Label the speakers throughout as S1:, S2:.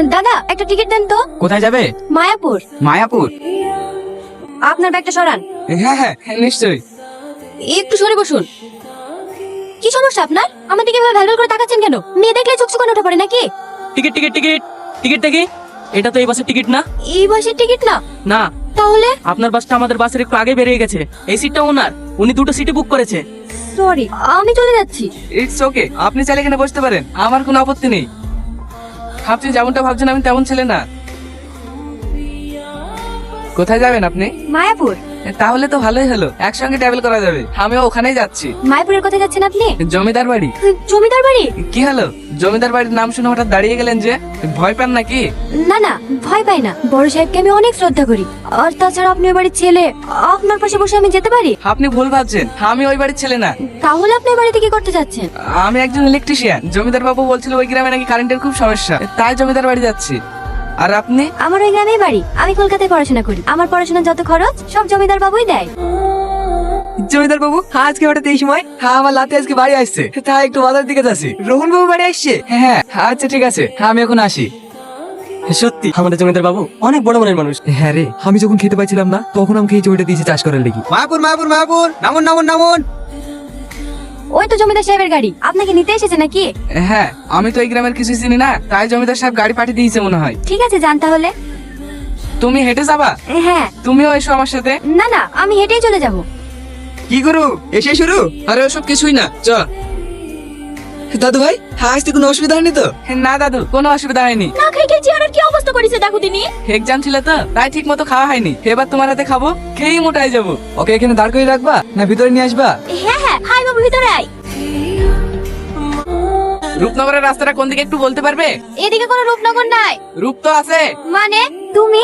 S1: দাদা একটা টিকিট দেন তো।
S2: কোথায় যাবে?
S1: মায়াপুর।
S2: মায়াপুর?
S1: আপনার ব্যাগটা সরান।
S2: হ্যাঁ হ্যাঁ নিশ্চয়ই।
S1: একটু সরে বসুন। কি সমস্যা আপনার? আমার দিকে এভাবে ভ্যালভ্যাল করে তাকাচ্ছেন কেন? মেয়ে দেখলে চোখ চোখানো ওঠা পড়ে নাকি?
S3: টিকিট টিকিট টিকিট টিকিট দেখি। এটা তো এই বাসের টিকিট না।
S1: এই বাসের টিকিট না?
S3: না।
S1: তাহলে?
S3: আপনার বাসটা আমাদের বাসের একটু আগে বেরিয়ে গেছে। এই সিটটা ওনার, উনি দুটো সিটে বুক করেছে।
S1: সরি, আমি চলে যাচ্ছি।
S2: ইটস ওকে, আপনি চাইলে এখানে বসতে পারেন, আমার কোনো আপত্তি নেই। আপনি যেমনটা ভাবছেন আমি তেমন ছেলে না। কোথায় যাবেন আপনি?
S1: মায়াপুর।
S2: তাহলে তো ভালোই হলো, একসঙ্গে ট্রাভেল করা যাবে। আমিও ওখানেই যাচ্ছি।
S1: মায়াপুরের কোথায় যাচ্ছেন আপনি?
S2: জমিদার বাড়ি।
S1: জমিদার বাড়ি?
S2: কি হলো, জমিদার বাড়ির নাম শুনে হঠাৎ দাঁড়িয়ে গেলেন যে? ভয় পান নাকি?
S1: না না, ভয় পাই না। বড় সাহেবকে আমি অনেক শ্রদ্ধা করি। আর তাছাড়া আপনি ওই বাড়ির ছেলে, আপনার পাশে বসে আমি যেতে পারি?
S2: আপনি ভুল ভাবছেন, আমি ওই বাড়ির ছেলে না।
S1: তাহলে আপনি ওই বাড়িতে কি করতে যাচ্ছেন?
S2: আমি একজন ইলেকট্রিশিয়ান। জমিদার বাবু বলছিল ওই গ্রামে নাকি কারেন্টের খুব সমস্যা, তাই জমিদার বাড়ি যাচ্ছি। আর আপনি?
S1: আমার ওই গ্রামেই বাড়ি। আমি কলকাতায় পড়াশোনা করি। আমার পড়াশোনার যত খরচ সব জমিদার বাবুই দেয়।
S2: জমিদার বাবু আজকে হঠাৎ এই সময়? হ্যাঁ, আমার লাতে আজকে বাড়ি আসছে, তাই একটু বাজার দিকে যাচ্ছি। রোহন বাবু বাড়ি আসছে? হ্যাঁ আচ্ছা ঠিক আছে, আমি এখন আসি।
S3: সত্যি আমাদের জমিদার বাবু অনেক বড় মনের মানুষ।
S4: হ্যাঁ রে, আমি যখন খেতে পাইছিলাম না তখন আমাকে এই জমিটা দিয়েছে চাষ করার লেগে।
S2: মায়াপুর মায়াপুর মায়াপুর, নামুন নামুন নামুন।
S1: ওই তো জমিদার সাহেবের গাড়ি। আপনাকে নিতে এসেছে নাকি?
S2: হ্যাঁ, আমি তো এই গ্রামের কিছু চিনি না, তাই জমিদার সাহেব গাড়ি পাঠিয়ে দিয়েছে মনে হয়।
S1: ঠিক আছে, যান তাহলে।
S2: তুমি হেঁটে যাবা?
S1: হ্যাঁ।
S2: তুমিও এসো আমার সাথে।
S1: না না, আমি হেঁটেই চলে যাব।
S4: কি করু এসে শুরু?
S2: আরে ওসব কিছুই না, চল।
S4: দাদু ভাই আসতে কোনো অসুবিধা হয়নি তো?
S2: না দাদু, কোনো অসুবিধা হয়নি।
S1: না খাই খেয়েছি, আর কি অবস্থা করেছে দেখো তিনি।
S2: এক্সাম ছিল তো, তাই ঠিক মতো খাওয়া হয়নি। এবার তোমার হাতে খাবো, খেয়েই মোটাই যাবো।
S4: ওকে এখানে দাঁড় করে রাখবা না ভিতরে নিয়ে আসবা?
S1: হ্যাঁ হ্যাঁ, হাই বাবু ভিতরে আয়।
S2: রূপনগরের রাস্তাটা কোন দিকে একটু বলতে পারবে?
S1: এদিকে কোনো রূপনগর নাই।
S2: রূপ তো আছে।
S1: মানে তুমি?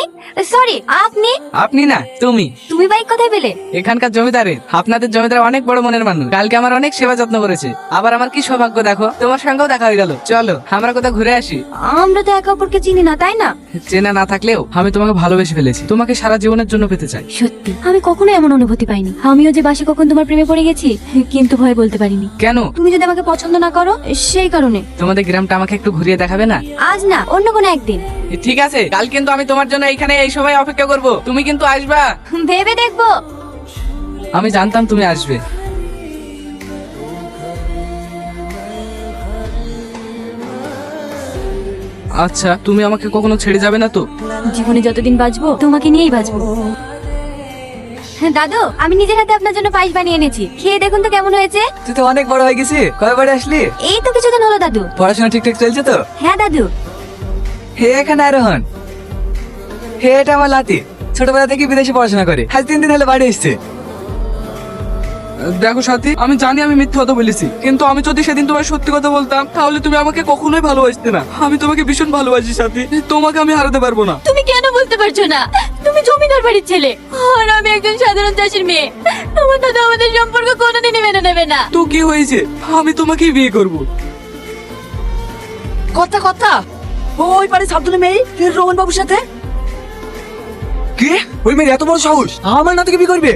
S1: সরি, আপনি?
S2: আপনি না, তুমি।
S1: তুমি বাইক কোথায় পেলে?
S2: এখানকার জমিদারের। আপনাদের জমিদার অনেক বড় মনের মানুষ। কালকে আমার অনেক সেবা যত্ন করেছে। আবার আমার কি সৌভাগ্য দেখো, তোমার সঙ্গেও দেখা হয়ে গেল। চলো আমরা কোথাও ঘুরে আসি।
S1: আমরা তো একে অপরকে চিনি না, তাই না?
S2: চেনা না থাকলেও আমি তোমাকে ভালোবেসে ফেলেছি, তোমাকে সারা জীবনের জন্য পেতে চাই।
S1: সত্যি আমি কখনো এমন অনুভূতি পাইনি। আমিও যে বাসে কখন তোমার প্রেমে পড়ে গেছি, কিন্তু ভয় বলতে পারিনি।
S2: কেন?
S1: তুমি যদি আমাকে পছন্দ না করো, সেই কারণে।
S2: তোমাদের গ্রামটা আমাকে একটু ঘুরিয়ে দেখাবে না?
S1: আজ না, অন্য কোনো একদিন।
S2: ঠিক আছে, কাল কিন্তু আমি তোমার জন্য এইখানে এই সময় অপেক্ষা করব। তুমি কিন্তু আসবা।
S1: ভেবে দেখবো।
S2: আমি জানতাম তুমি আসবে। আচ্ছা, তুমি আমাকে কখনো ছেড়ে যাবে না তো?
S1: জীবনে যতদিন বাঁচবো তোমাকে নিয়েই বাঁচবো। হ্যাঁ দাদু, আমি নিজের হাতে আপনার জন্য পায়েস বানিয়ে এনেছি, খেয়ে দেখুন তো কেমন হয়েছে।
S4: তুই তো অনেক বড় হয়ে গেছি, কবে বাড়ি আসলি?
S1: এই তো কিছুদিন হলো দাদু।
S4: পড়াশোনা ঠিকঠাক চলছে তো?
S1: হ্যাঁ দাদু।
S4: হে এখানে আরোহন। হে এটা আমার লাতি, ছোটবেলা থেকে বিদেশে পড়াশোনা করে, আজ 3 দিন হলো বাড়ি এসছে।
S2: দেখো সাথী, আমি জানি আমি মিথ্যে কথা বলেছি, কিন্তু আমি যদি সেদিন তোমার সত্যি কথা বলতাম তাহলে তুমি আমাকে কখনোই ভালোবাসতে না। আমি তোমাকে ভীষণ ভালোবাসি সাথী, তোমাকে আমি হারাতে পারবো না।
S1: তুমি কেন বলতে পারছো না? তুমি জমিদার বাড়ির ছেলে, আর আমি একজন সাধারণ চাষির মেয়ে। তোমার দাদা আমাদের সম্পর্ক কোনোদিনই মেনে নেবে না।
S2: তো কি হয়েছে, আমি তোমাকেই বিয়ে করব।
S3: কথা কথা ওই পারে সাবধানে মেয়ে রোহন বাবুর সাথে।
S4: কি? ওই মেয়ের এত বড় সাহস আমার না থেকে বিয়ে করবে?